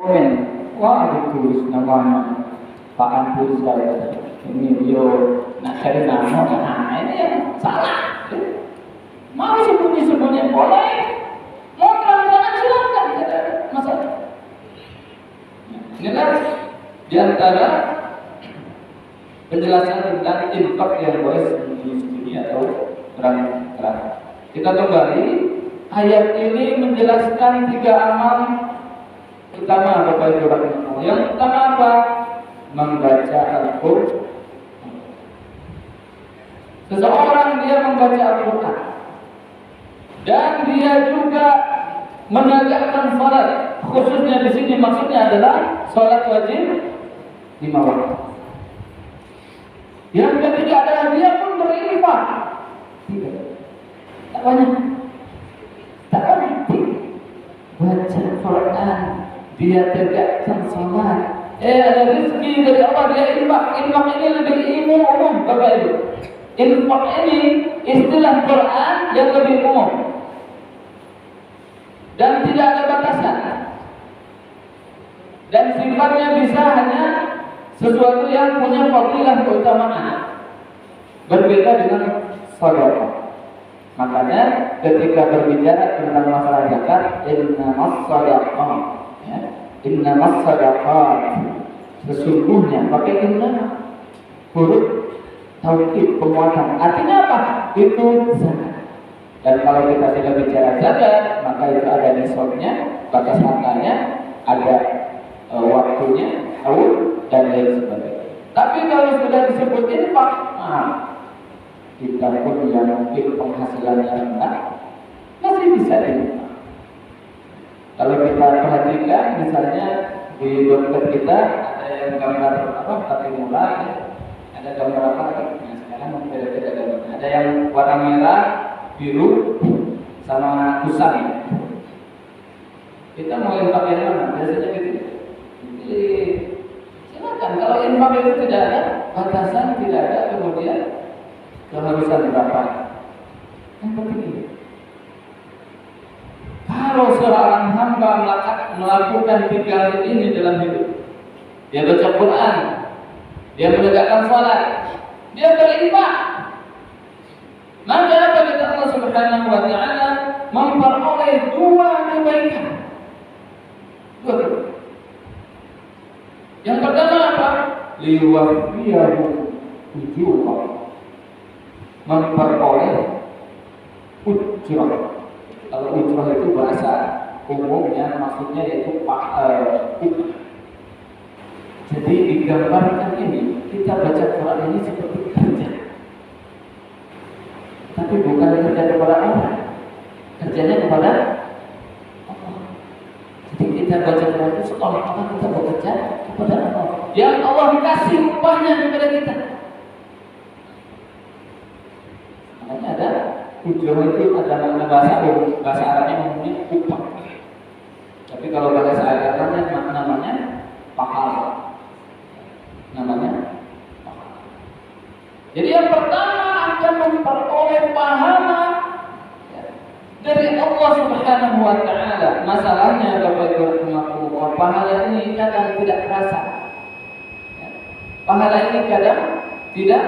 komen, wah ditulis namanya Pak Andus saya. Ini dia nak cari nama, nah ini yang salah. Mau sembunyi-sembunyi boleh, mau terang-terangan silakan, tidak ada masalah. Inilah diantara penjelasan tentang infak yang boleh sembunyi-sembunyi atau terang-terang. Kita kembali, ayat ini menjelaskan 3 amal utama Bapak Ibu rahimahullah. Yang pertama apa? Membaca Al-Qur'an. Seseorang dia membaca Al-Qur'an dan dia juga menegakkan salat. Khususnya di sini maksudnya adalah salat wajib 5 waktu. Yang ketiga adalah dia pun berinfak. Tak banyak. Baca Quran, dia tegakkan salat. Ada rezeki dari Allah, dia infak. Infak ini lebih umum, Bapak Ibu. Infak ini istilah Quran yang lebih umum dan tidak ada batasan. Dan sifatnya bisa hanya sesuatu yang punya fadilah keutamaan. Berbeda dengan sedekah. Makanya ketika berbicara tentang masalah zakat, innamas shadaqah, ya, innamas shadaqat, sesungguhnya pakai inna huruf taukid penguatan. Artinya apa? Itu zakat. Dan kalau kita sudah bicara zakat, maka itu ada nisabnya, batas harganya, ada waktunya, tahun dan lain sebagainya. Tapi kalau sudah disebut infak, kita pun yang mungkin penghasilannya rendah masih bisa infak. Kalau kita perhatikan, misalnya di dompet kita ada yang gambar tapi murah, ya. Ada gambar apa? Nah, sekarang beda-beda gambar. Ada yang warna merah, biru, sama kusam. Kita mau infak yang mana? Biasanya gitu. Silakan. Kalau infak itu tidak ada batasan, tidak ada kemudian keharusan berapa. Yang penting ini. Kalau seorang hamba melakukan 3 hal ini dalam hidup, dia baca Quran, dia menegakkan salat, dia berinfak, maka apa kata Allah Subhanahu wa taala? Memperoleh 2 kebaikan. Yang pertama apa? Liwafiyahu ujurah. Memperoleh ujrah. Kalau ujrah itu bahasa umumnya maksudnya yaitu upah. Jadi digambarkan ini, kita baca Quran ini seperti kerja. Tapi bukan kerja kepada orang, kerjanya kepada Allah. Jadi kita baca Quran itu seolah-olah kita bekerja kepada Allah. Yang Allah kasih upahnya kepada kita. Makanya ada ujrah itu ada makna bahasa Arabnya ngomongnya upah. Tapi kalau bahasa Arabnya namanya pahala. Namanya pahala. Jadi yang pertama akan memperoleh pahala dari Allah Subhanahu wa taala. Masalahnya Bapak Ibu rahimahullah, pahala ini kadang tidak terasa. Pahala ini kadang tidak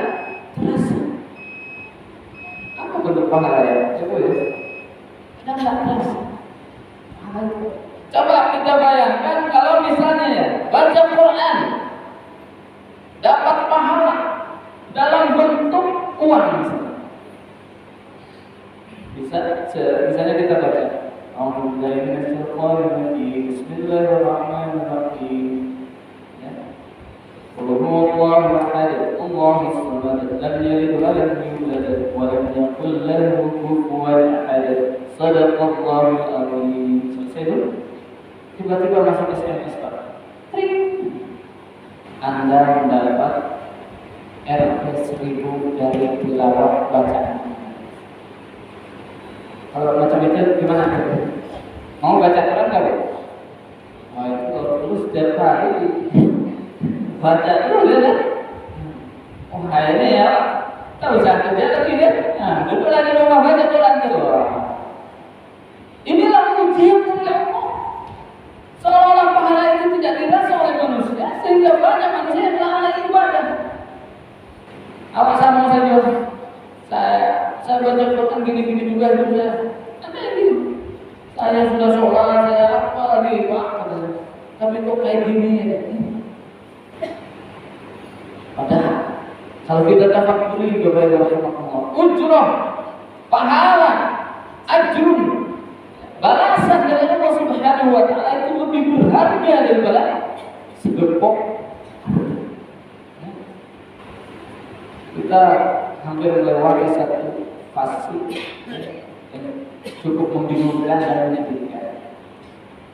terasa. Apa bentuk pahala ya? Coba ya. Kadang tidak terasa. Coba kita bayangkan kalau misalnya ya, baca Quran dapat pahala dalam bentuk uang misalnya. Misalnya kita baca Bismillahirrahmanirrahim. Ya. Qul huwallahu ahad, Allahus samad, lam yalid wa lam yulad wa lam yakul lahu kufuwan ahad. Shadaqallahul azim. Selesai dulu. Tiba-tiba masuk SMS Pak. Anda mendapat RP 1000 dari tilawah bacaan. Kalau macam itu gimana? Mau baca Quran nggak Bu? Oh itu terus setiap hari baca terus ya. Oh ini ya, tak usah kerja lagi ya. Nah, duduk lagi rumah baca Quran terus. Inilah ujian dari Allah. Seolah-olah pahala itu kan gini-gini juga itu saya. Ada yang gini. Saya sudah sholat, saya apa lagi Pak? Tapi kok kayak gini ya? Padahal kalau kita tafakuri kepada Rasulullah, ujrah, pahala, ajrun, balasan dari Allah Subhanahu wa taala itu lebih berharga daripada segepok. Kita hampir melewati satu fase yang cukup membingungkan dan menyedihkan.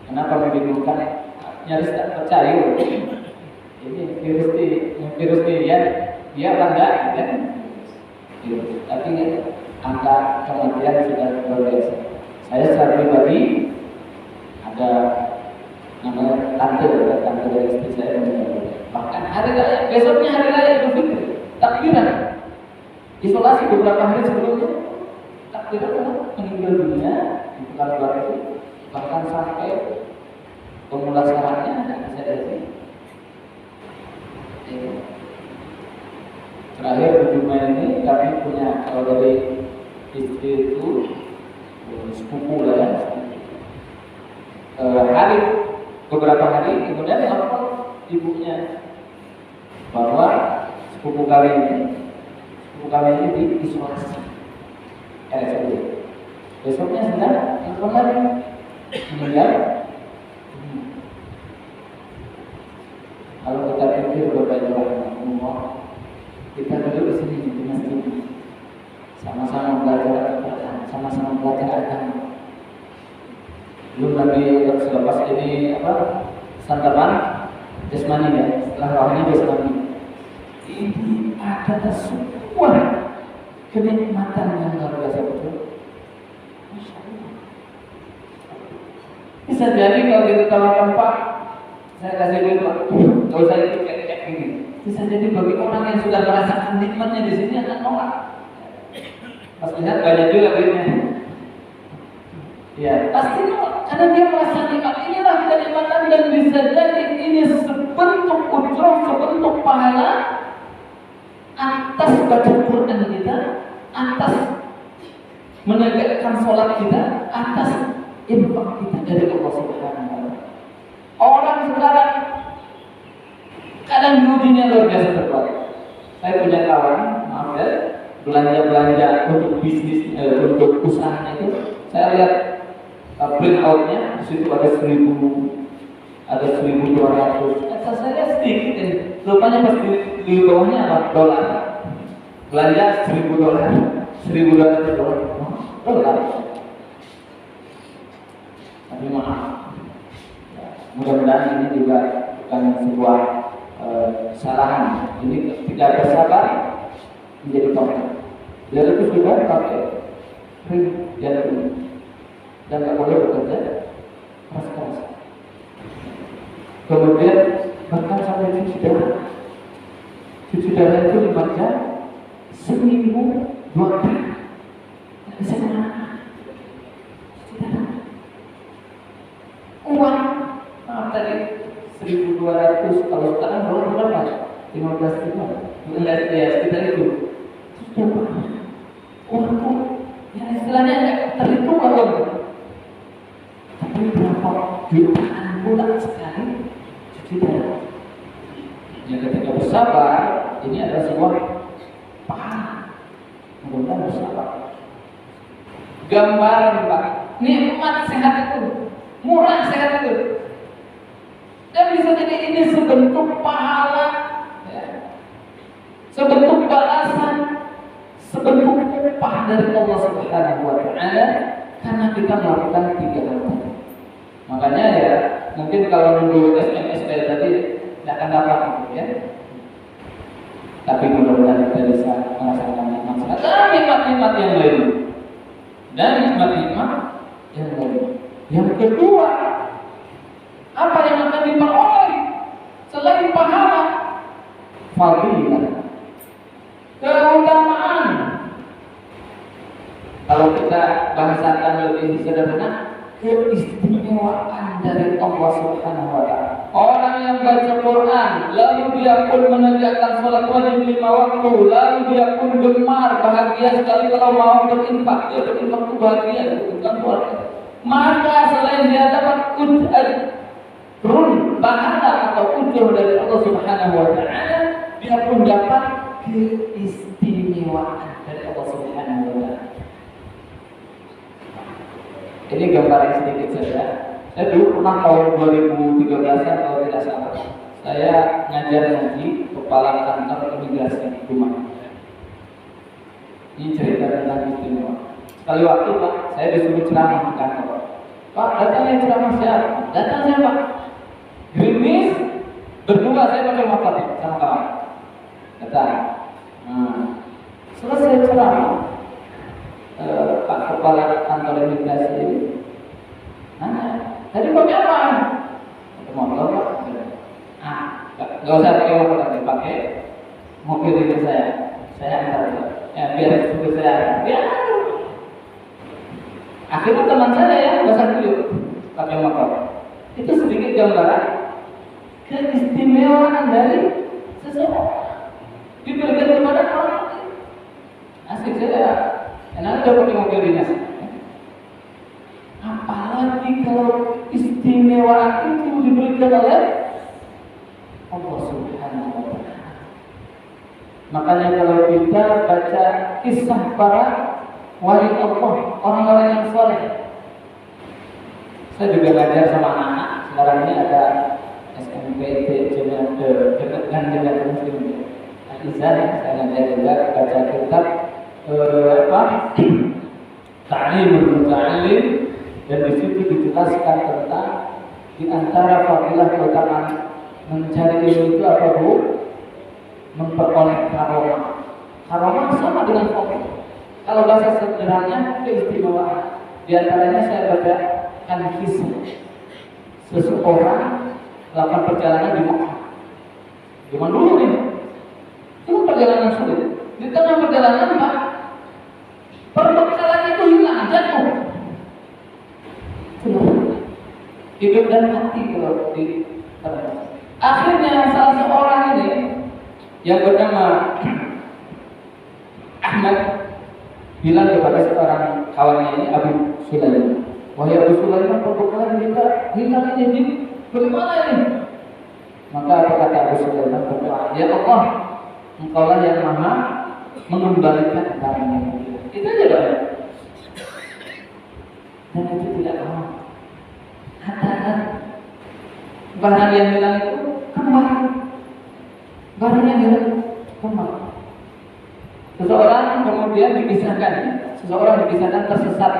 Kenapa membingungkan? Nyaris tak percaya. Ini virus ini ya bangga kan? Tapi angka kematian sudah luar biasa. Saya secara pribadi ada namanya tante dari istri saya meninggal. Bahkan hari raya, besoknya hari raya Idul Fitri, takbiran. Isolasi beberapa hari sebelumnya, takbiran meninggal dunia di keluarga itu. Bahkan sampai pemulasarannya tidak bisa dari. Terakhir di rumah ini kami punya, kalau dari istri itu sepupu lah ya. Beberapa hari kemudian lapor ibunya bahwa sepupu kami ini diisolasi RSUD. Besoknya sudah telepon lagi meninggal. Kalau kita pikir berbeda umur, kita duduk di sini di masjid, sama-sama belajar Al-Quran, sama-sama belajar agama. Belum lagi selepas ini santapan jasmani ya, setelah rohani jasmani. Ini ada sebuah kenikmatan yang luar biasa betul. Masya Allah. Bisa jadi kalau kita tawarkan Pak, saya kasih duit Pak, kalau saya itu kayak gini. Bisa jadi bagi orang yang sudah merasakan nikmatnya di sini akan nolak. Pas lihat banyak juga duitnya. Ya, pasti nolak karena dia merasa nikmat. Inilah kenikmatan dan bisa jadi ini sebentuk ujrah, sebentuk pahala atas baca Quran kita, atas menegakkan sholat kita, atas infak kita dari Allah Subhanahu wa taala. Orang sekarang kadang diujinya luar biasa terbaik. Saya punya kawan, maaf ya, belanja untuk bisnis, untuk usahanya itu, saya lihat print outnya, di situ ada 1.000, ada 1.200. Kata saya sedikit ya, rupanya pas di bawahnya apa? Dolar. Belanja $1.000, $1.200 dolar. Tapi maaf, ya, mudah-mudahan ini juga bukan sebuah kesalahan. Ini tidak bersabar menjadi topik. Dia itu sudah pakai ring jantung dan tidak boleh bekerja keras-keras. Kemudian bahkan sampai cuci darah itu 5 jam, seminggu 2 kali. Tidak bisa kemana. Uang tadi 1.200, kalau sekarang dolar berapa? 15 ribu. Ya sekitar itu. Sudah banyak. Uangku, ya istilahnya nggak terhitung uang. Tapi berapa jutaan bulan sekali cuci darah. Ya ketika bersabar, ini adalah sebuah pahala. Mudah-mudahan bersabar. Gambaran Pak, nikmat sehat itu, murah sehat itu. Dan bisa jadi ini sebentuk pahala, ya, sebentuk balasan, sebentuk upah dari Allah Subhanahu wa taala karena kita melakukan 3 hal tadi. Makanya ya, mungkin kalau nunggu SMS kayak tadi tidak akan dapat ya. Tapi mudah-mudahan kita bisa merasakan nikmat sehat dan nikmat-nikmat yang lain. Dan nikmat-nikmat yang lain. Yang kedua, apa yang akan diperoleh selain pahala? Fadilah, keutamaan. Kalau kita bahasakan lebih sederhana, keistimewaan dari Allah Subhanahu wa taala. Orang yang baca Quran lalu dia pun menegakkan sholat wajib 5 waktu, lalu dia pun gemar bahagia sekali kalau mau berinfak. Dia berinfak itu bahagia, bukan keluarga. Maka selain dia dapat pahala atau ujur dari Allah Subhanahu wa taala, dia pun dapat keistimewaan dari Allah Subhanahu wa taala. Ini gambaran sedikit saja. Saya dulu pernah tahun 2013 kalau tidak salah, saya ngajar ngaji kepala kantor imigrasi rumah. Ini cerita tentang istimewa. Sekali waktu Pak, saya disuruh ceramah di kantor. Pak, datangnya ceramah saya. Datang saya Pak. Gerimis berdua saya pakai motor sama kawan. Datang. Selesai ceramah, Pak kepala kantor imigrasi ini. Tadi pakai apa? Pakai motor Pak. Gak usah pakai motor lagi, pakai mobil ini saya antar ya, biar supir saya ya. Akhirnya teman saya ya bahasa dulu pakai motor. Itu sedikit gambaran keistimewaan dari seseorang diberikan kepada orang lain. Asik saya enak aja pakai mobil dinas. Apalagi kalau istimewaan itu diberikan oleh Allah Subhanahu wa taala. Makanya kalau kita baca kisah para wali Allah, orang-orang yang soleh. Saya juga belajar sama anak-anak. Sekarang ini ada SMPT Jenderal Muslim Al-Izhar ya. Saya ngajar juga baca kitab Ta'limul Muta'allim, dan di situ dijelaskan tentang di antara fadilah keutamaan mencari ilmu itu apa Bu? Memperoleh karomah. Karomah sama dengan fadilah. Kalau bahasa sederhananya keistimewaan. Di antaranya saya bacakan kisah seseorang melakukan perjalanan di Mekah. Zaman dulu nih, itu perjalanan sulit. Di tengah perjalanan Pak, perbekalan itu hilang, jatuh. Hidup dan mati kalau di terus. Akhirnya salah seorang ini yang bernama Ahmad bilang kepada seorang kawannya ini, Abu Sulaiman, wahai Abu Sulaiman, perbekalan kita hilang ini, bagaimana ini? Maka apa kata Abu Sulaiman? Ya Allah, Engkaulah yang maha mengembalikan barang yang hilang. Itu aja doa. Dan itu tidak lama. Katakan barang yang hilang itu kembali. Barang yang hilang kembali. Seseorang dikisahkan tersesat.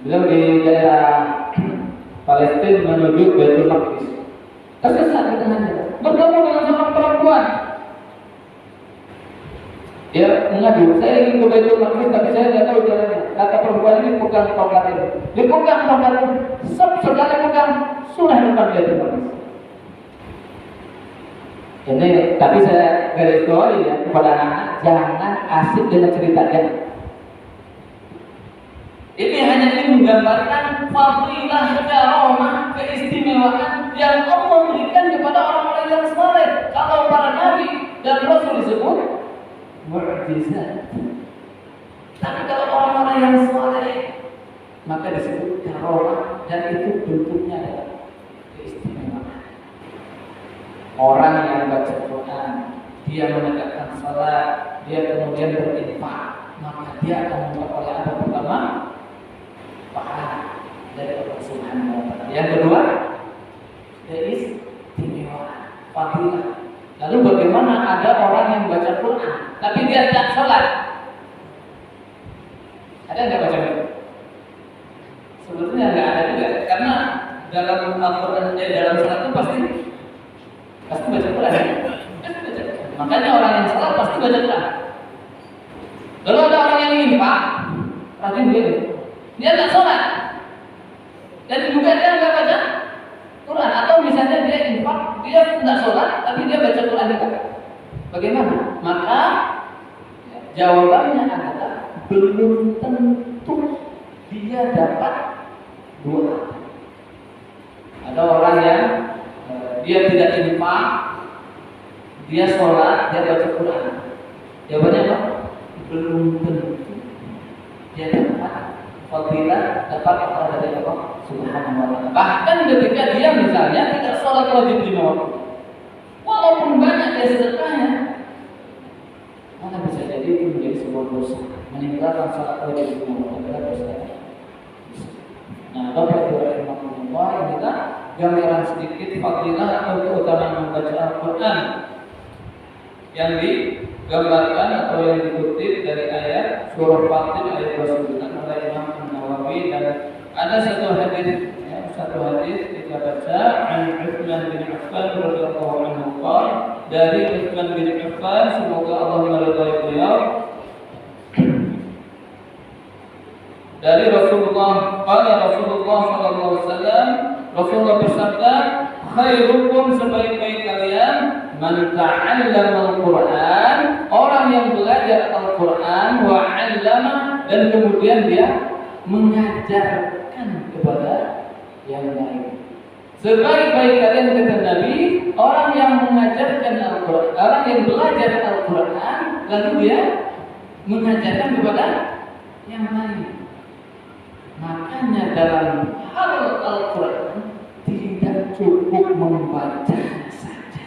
Beliau di daerah Palestina menuju Baitul Maqdis. Tersesat di tengah jalan. Bertemu dengan seorang perempuan. Dia mengadu, saya ingin ke Baitul Maqdis tapi saya tidak tahu jalannya. Kata perempuan ini, pegang tongkat ini. Dipegang tongkat ini. Sekali pegang, sudah depan Baitul Maqdis. Ini, tapi saya garis bawahi ya kepada anak-anak, jangan asik dengan cerita jangan. Ini hanya ingin menggambarkan fadilah, karomah, keistimewaan yang Allah berikan kepada orang-orang yang saleh. Kalau para nabi dan rasul disebut mukjizat. Tapi kalau orang-orang yang saleh maka disebut karomah, dan itu bentuknya adalah keistimewaan. Orang yang baca Quran, dia menegakkan salat, dia kemudian berinfak, maka dia akan memperoleh apa pertama? Pahala dari Allah Subhanahu wa taala. Yang kedua, keistimewaan, fadilah. Lalu bagaimana ada orang yang baca Quran tapi dia tidak salat? Ada nggak baca Quran? Sebetulnya nggak ada juga, karena dalam Al-Quran dalam salat itu pasti baca Quran. Makanya orang yang salat pasti baca Quran. Lalu ada orang yang infak, rajin dia nggak sholat, dan juga dia nggak baca Quran. Atau misalnya dia infak, dia nggak sholat, tapi dia baca Quran juga. Bagaimana? Maka jawabannya adalah belum tentu dia dapat dua. Ada orang yang dia tidak infak, dia sholat, dia baca Quran? Jawabannya apa? Belum tentu dia dapat fadilah, dapat pahala dari Allah Subhanahu wa taala. Bahkan ketika dia misalnya tidak sholat wajib 5 waktu, walaupun banyak dia sedekahnya, maka bisa jadi itu menjadi sebuah dosa. Meninggalkan sholat wajib 5 waktu adalah dosa. Nah, Bapak Ibu rahimahumullah, ini kita gambaran sedikit fadilah atau keutamaan membaca Al-Quran yang digambarkan atau yang dikutip dari ayat surah Fatir ayat 29 oleh Imam An-Nawawi. Dan ada satu hadis kita baca an Utsman bin Affan radhiyallahu anhu dari Utsman bin Affan, semoga Allah meridai beliau, dari Rasulullah sallallahu alaihi wasallam, Rasulullah bersabda, khairukum, sebaik-baik kalian, man ta'allama al-Qur'an, orang yang belajar Al-Qur'an, wa 'allama, dan kemudian dia mengajarkan kepada yang lain. Sebaik-baik kalian, kata Nabi, orang yang mengajarkan Al-Qur'an, orang yang belajar Al-Qur'an lalu dia mengajarkan kepada yang lain. Makanya dalam hal Al-Quran tidak cukup membacanya saja,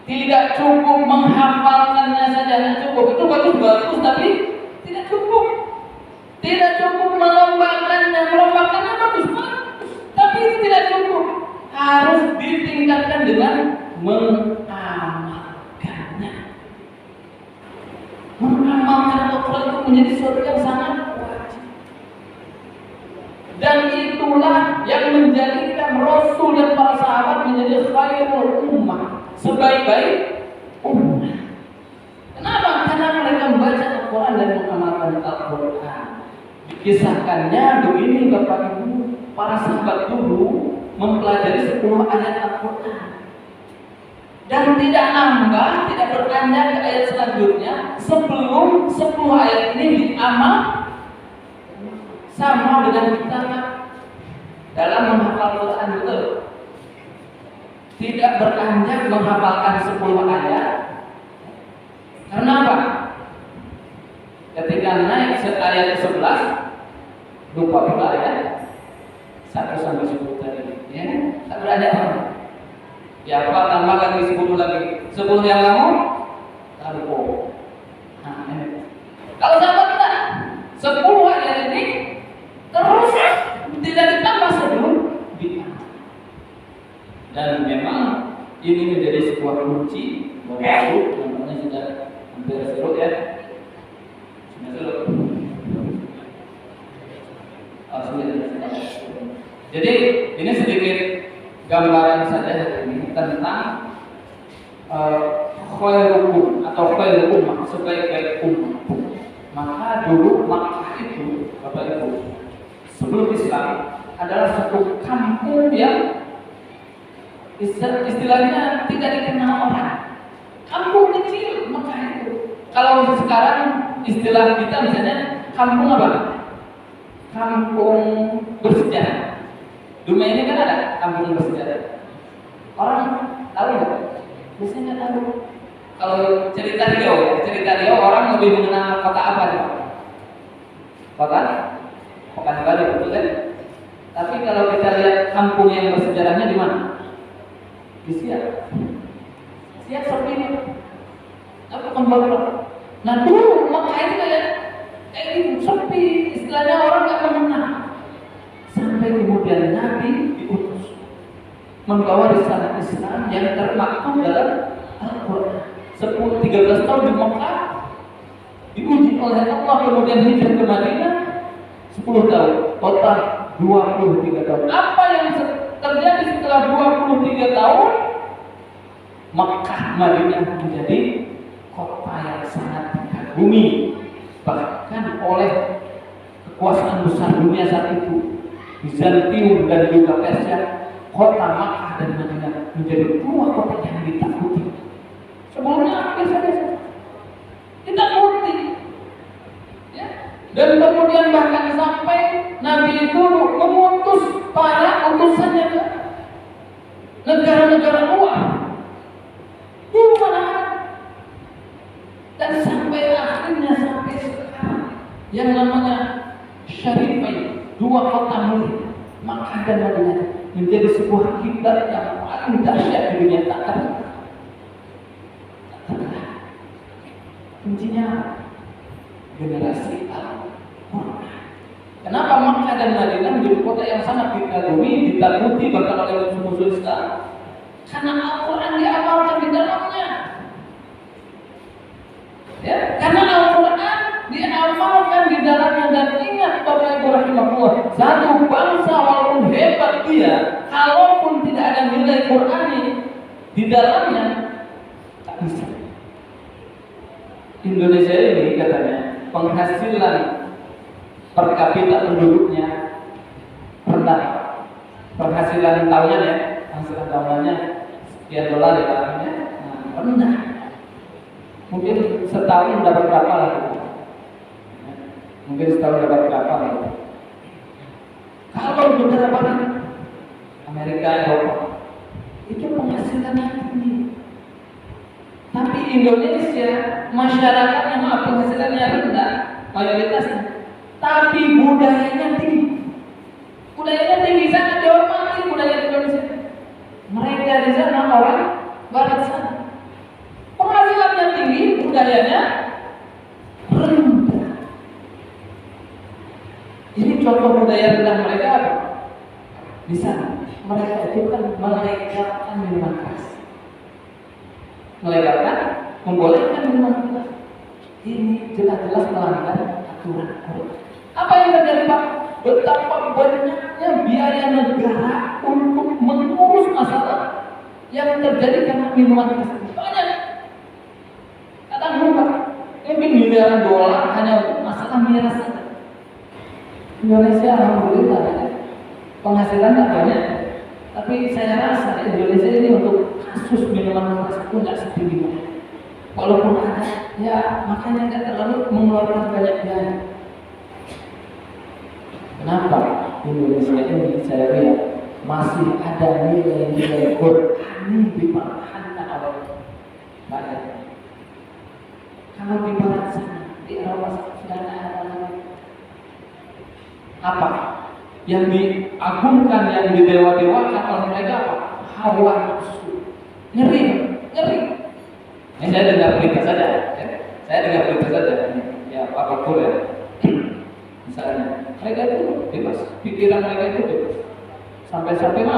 tidak cukup menghafalkannya saja, tidak cukup. Itu bagus-bagus tapi tidak cukup. Tidak cukup melombakannya bagus, tapi itu tidak cukup. Harus ditingkatkan dengan mengamalkannya. Mengamalkan Al-Quran itu menjadi sesuatu yang sangat wajib. Dan itulah yang menjadikan Rasul dan para sahabat menjadi khairul ummah, sebaik-baik ummah. Kenapa? Karena mereka membaca Al-Quran dan mengamalkan Al-Quran. Dikisahkannya begini Bapak Ibu, para sahabat dulu mempelajari 10 ayat Al-Quran dan tidak nambah, tidak beranjak ke ayat selanjutnya sebelum 10 ayat ini diamal. Sama dengan kita dalam menghafal Quran itu, tidak beranjak menghafalkan 10 ayat. Karena apa? Ketika naik ayat 11, lupa pula ayat 1 sampai 10 tadi, ya, tak beranjak. Ya apa, tambah lagi 10 lagi, 10 yang kamu tahu. Nah, ini. Kalau sahabat kita 10 ayat ini terus tidak ditambah sebelum ditambah. Dan memang ini menjadi sebuah kunci baru, namanya sudah hampir surut ya. Jadi ini sedikit gambaran saja hari ini tentang khairukum atau khairukum, sebaik-baik umat. Maka dulu Makkah itu, Bapak Ibu, sebelum Islam adalah satu kampung yang istilahnya tidak dikenal orang. Kampung kecil Makkah itu. Kalau sekarang istilah kita misalnya kampung apa? Kampung bersejarah. Dunia ini kan ada kampung bersejarah. Orang tahu nggak? Biasanya nggak tahu. Kalau cerita Riau orang lebih mengenal kota apa sih? Kota Pekanbaru, betul kan? Tapi kalau kita lihat kampung yang bersejarahnya di mana? Di Siak. Siak seperti ini. Tapi Pekanbaru. Nah dulu Makkah ini kayak sepi, istilahnya orang nggak mengenal. Sampai kemudian Nabi diutus membawa risalah Islam yang termaktub dalam Al-Quran. 13 tahun di Makkah, diuji oleh Allah, kemudian hijrah ke Madinah 10 tahun, total 23 tahun. Apa yang terjadi setelah 23 tahun? Makkah Madinah menjadi kota yang sangat dikagumi, bahkan oleh kekuasaan besar dunia saat itu, Bizantium dan juga Persia. Kota Makkah dan Madinah menjadi dua kota yang ditakuti. Sebelumnya biasa-biasa, tidak ngerti, ya. Dan kemudian bahkan sampai Nabi itu mengutus para utusannya ke negara-negara luar. Dulu mana ada. Dan sampai akhirnya sampai sekarang yang namanya Syarifain, dua kota mulia, Makkah dan Madinah, menjadi sebuah kiblat yang paling dahsyat di dunia. Tak terlalu. Kuncinya generasi Al-Quran. Kenapa Makkah dan Madinah menjadi kota yang sangat dikagumi, ditakuti bahkan oleh musuh Islam? Karena Al-Quran diamalkan di dalamnya. Ya, karena Al-Quran diamalkan di dalamnya. Dan ingat Bapak Ibu rahimahullah, satu bangsa walaupun hebat dia, kalaupun tidak ada nilai Qurani di dalamnya, tak bisa. Indonesia ini katanya penghasilan per kapita penduduknya rendah. Penghasilan tahunnya ya, penghasilan tahunannya sekian dolar ya tahunnya, rendah. Mungkin setahun dapat berapa lah gitu. Mungkin setahun dapat berapa gitu. Kalau negara barat, Amerika, Eropa, itu penghasilannya tinggi. Tapi Indonesia masyarakatnya penghasilannya rendah mayoritasnya, tapi budayanya tinggi. Budayanya tinggi, sangat dihormati budaya Indonesia. Mereka di sana orang barat sana, penghasilannya tinggi, budayanya rendah. Ini contoh budaya rendah mereka apa? Di sana mereka itu kan melegalkan minuman keras, melegalkan, membolehkan minuman keras. Ini jelas-jelas melanggar aturan Quran. Apa yang terjadi Pak? Betapa banyaknya biaya negara untuk mengurus masalah yang terjadi karena minuman keras. Banyak. Katakan Pak, ini miliaran dolar hanya untuk masalah miras saja. Indonesia alhamdulillah penghasilan tak banyak, tapi saya rasa Indonesia ini untuk kasus minuman keras itu nggak setinggi banget. Walaupun ada, ya makanya nggak terlalu mengeluarkan banyak biaya. Kenapa Indonesia ini saya lihat masih ada nilai-nilai Qurani dipertahankan oleh rakyat. Kalau di barat sana, di Eropa sudah ada apa? Yang diagungkan, yang didewa-dewakan oleh mereka apa? Hawa nafsu. Ngeri. Ini saya dengar berita saja. Saya dengar berita saja. Ya Pak Bakur ya. Misalnya, mereka itu bebas, pikiran mereka itu bebas. Sampai-sampai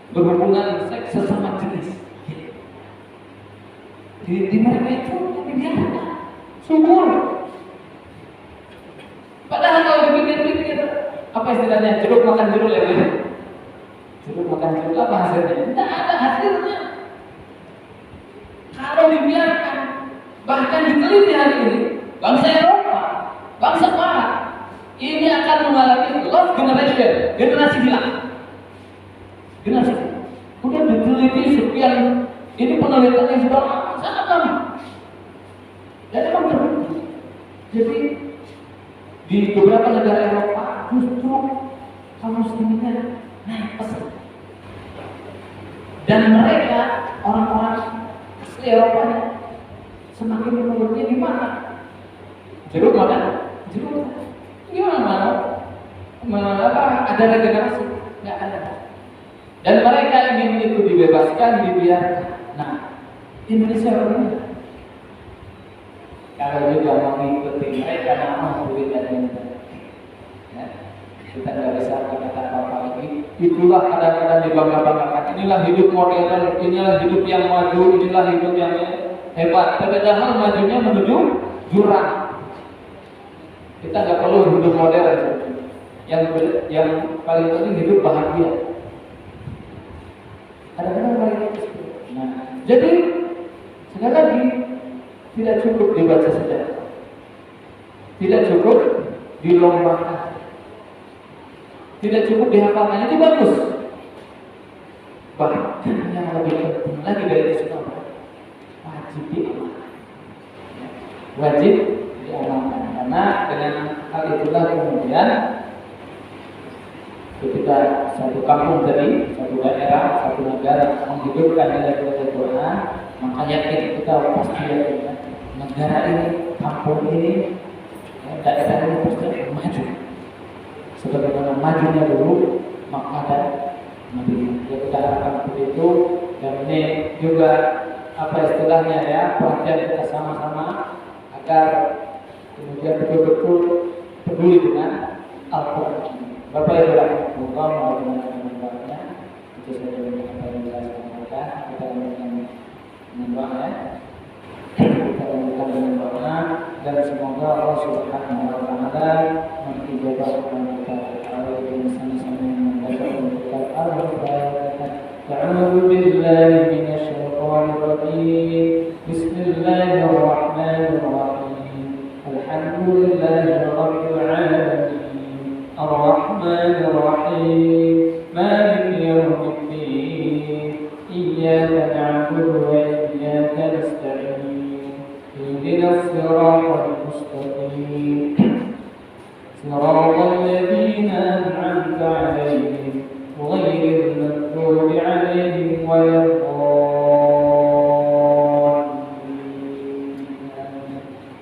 berhubungan seks sesama jenis. Di mereka itu dibiarkan subur. Padahal kalau dipikir-pikir, apa istilahnya, jeruk makan jeruk ya, jeruk makan jeruk, apa hasilnya? Tidak ada hasilnya. Kalau dibiarkan, bahkan diteliti hari ini, bangsa Eropa, bangsa Barat, ini akan mengalami lost generation, generasi hilang. Generasi hilang. Udah diteliti sekian, ini penelitian yang sudah sangat lama. Dan memang terbukti. Jadi di beberapa negara Eropa justru kaum musliminnya naik pesat. Dan mereka orang-orang asli Eropa semakin menurutnya di mana? Jeruk makan jeruk. Gimana mau? Ada regenerasi? Nggak ada. Dan mereka ingin itu dibebaskan, dibiarkan. Nah, Indonesia bagaimana? Kalau juga mau mengikuti mereka, nama duit dan ini, ya, kita nggak bisa berkata apa lagi. Itulah kadang-kadang dibangga-banggakan. Inilah hidup modern, inilah hidup yang maju, inilah hidup yang hebat. Padahal majunya menuju jurang. Kita nggak perlu hidup modern. Yang paling penting hidup bahagia. Kadang-kadang mereka itu. Nah, jadi sekali lagi, tidak cukup dibaca saja, tidak cukup dilombakan, tidak cukup dihafalkan, itu bagus. Bahkan yang lebih penting lagi dari itu semua, wajib diamalkan. Wajib diamalkan, karena dengan hal itulah kemudian ketika satu kampung tadi, satu daerah, satu negara menghidupkan nilai-nilai Quran, maka yakin kita pasti yakin negara ini, kampung ini, daerah ini pasti akan maju. Sebagaimana majunya dulu Makkah dan Madinah. Ya, kita harapkan seperti itu. Dan ini juga apa istilahnya ya, perhatian kita sama-sama agar kemudian betul-betul peduli dengan Al-Quran. Bapak Ibu rahimahullah, bagaimana itu saja apa yang dijelaskan mereka. Kita lanjutkan dengan doa ya. Kita lanjutkan dengan doa dan semoga Allah Subhanahu wa taala mengijabahkan kita dengan sama-sama membaca Al-Quran Al-Fatihah. A'udzu billahi minasyaitonir rajim. Bismillahirrahmanirrahim. Alhamdulillahirabbil alamin. الرحمن الرحيم مالك يوم الدين إياك نعبد وإياك نستعين اهدنا الصراط المستقيم صراط الذين أنعمت عليهم غير المغضوب عليهم ولا الضالين.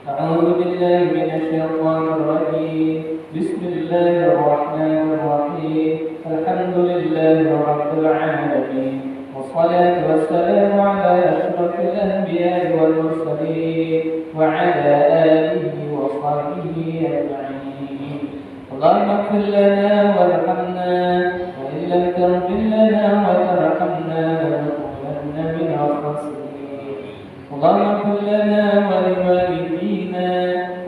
أعوذ بالله من الشيطان الرجيم. بسم الله الرحمن الرحيم. الحمد لله رب العالمين والصلاة والسلام على أشرف الأنبياء والمرسلين وعلى آله وصحبه أجمعين. اللهم اغفر لنا وارحمنا وإن لم تغفر لنا وترحمنا لنكونن من الخاسرين. اللهم اغفر لنا ولوالدينا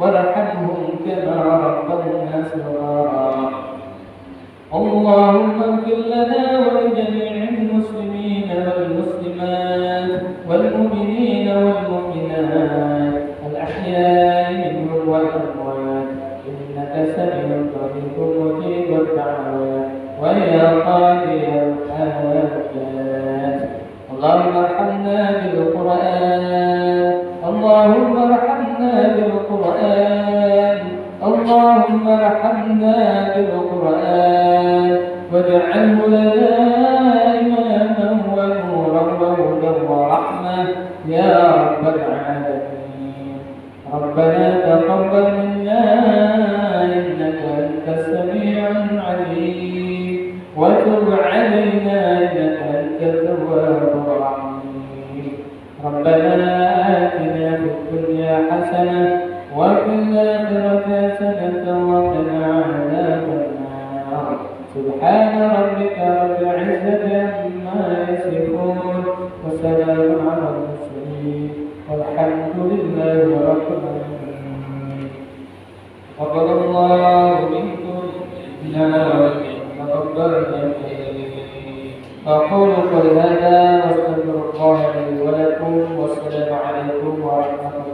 وارحمهم كما ربونا صغارا. اللهم اغفر لنا ولجميع المسلمين والمسلمات والمؤمنين والمؤمنات الأحياء منهم والأموات إنك سميع قريب مجيب الدعوات ويا قاضي الحاجات. اللهم ارحمنا بالقرآن. اللهم ارحمنا بالقرآن. اللهم ارحمنا بالقرآن واجعله لنا إماما ونورا وهدى ورحمة يا رب العالمين. ربنا تقبل منا إنك أنت السميع العليم وتب علينا إنك أنت التواب الرحيم. ربنا آتنا في الدنيا حسنة وفي الآخرة حسنة وقنا عذاب النار. سبحان ربك رب العزة عما يصفون وسلام على المرسلين والحمد لله رب العالمين. تقبل الله منكم إنه تقبل أقول قولي هذا واستغفر الله لي ولكم والسلام عليكم ورحمة الله.